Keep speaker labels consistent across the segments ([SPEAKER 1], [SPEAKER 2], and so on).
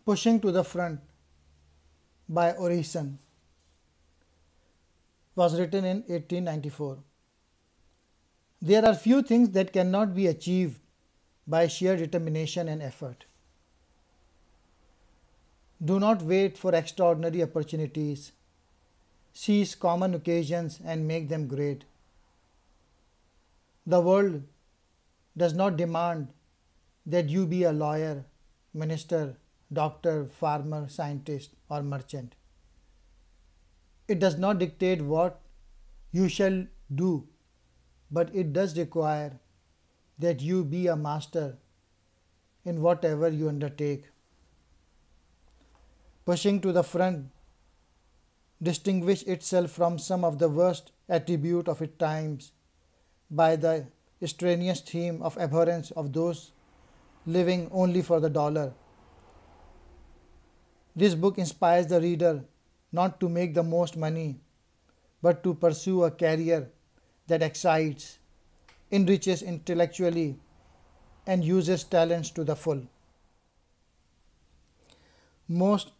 [SPEAKER 1] Pushing to the Front by Orison was written in 1894. There are few things that cannot be achieved by sheer determination and effort. Do not wait for extraordinary opportunities. Seize common occasions and make them great. The world does not demand that you be a lawyer, minister, doctor, farmer, scientist, or merchant. It does not dictate what you shall do, but it does require that you be a master in whatever you undertake. Pushing to the front distinguish itself from some of the worst attributes of its times by the strenuous theme of abhorrence of those living only for the dollar. This book inspires the reader not to make the most money, but to pursue a career that excites, enriches intellectually, and uses talents to the full. Most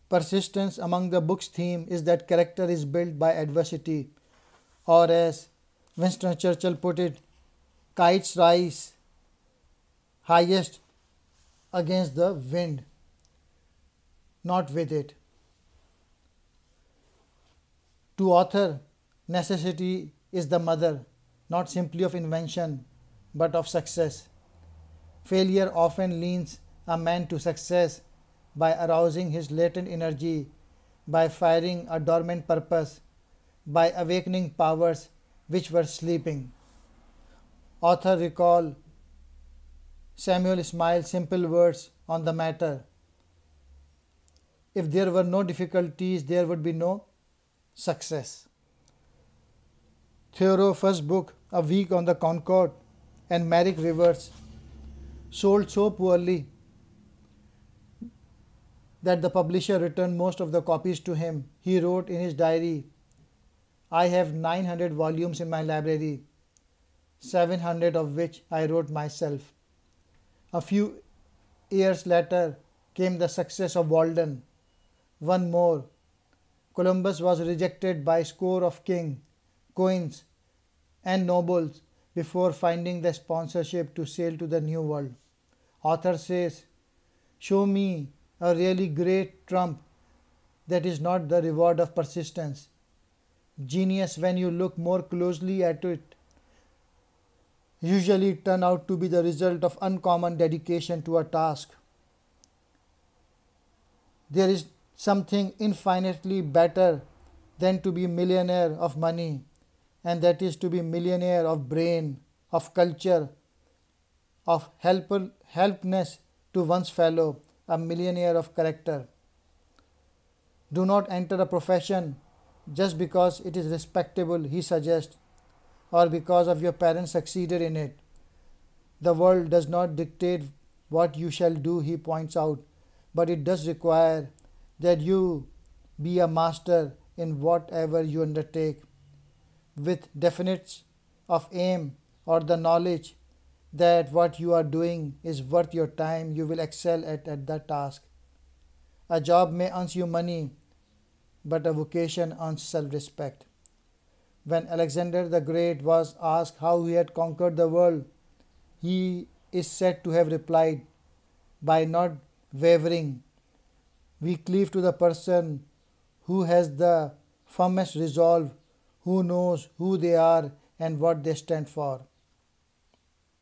[SPEAKER 1] persistence among the book's theme is that character is built by adversity, or as Winston Churchill put it, kites rise highest against the wind, not with it. To author, necessity is the mother, not simply of invention, but of success. Failure often leads a man to success by arousing his latent energy, by firing a dormant purpose, by awakening powers which were sleeping. Author recall Samuel Ismail's simple words on the matter. If there were no difficulties, there would be no success. Thoreau's first book, A Week on the Concord and Merrick Rivers, sold so poorly that the publisher returned most of the copies to him. He wrote in his diary, "I have 900 volumes in my library, 700 of which I wrote myself." A few years later came the success of Walden. One more. Columbus was rejected by a score of kings, queens, and nobles before finding the sponsorship to sail to the New World. Author says, "Show me a really great trump that is not the reward of persistence. Genius, when you look more closely at it, usually turn out to be the result of uncommon dedication to a task. There is something infinitely better than to be millionaire of money, and that is to be millionaire of brain, of culture, of helpness to one's fellow, a millionaire of character. Do not enter a profession just because it is respectable," he suggests, "or because of your parents succeeded in it. The world does not dictate what you shall do," he points out, "but it does require that you be a master in whatever you undertake. With definites of aim or the knowledge that what you are doing is worth your time, you will excel at the task. A job may earn you money, but a vocation earns self-respect." When Alexander the Great was asked how he had conquered the world, he is said to have replied, "By not wavering. We cleave to the person who has the firmest resolve, who knows who they are and what they stand for."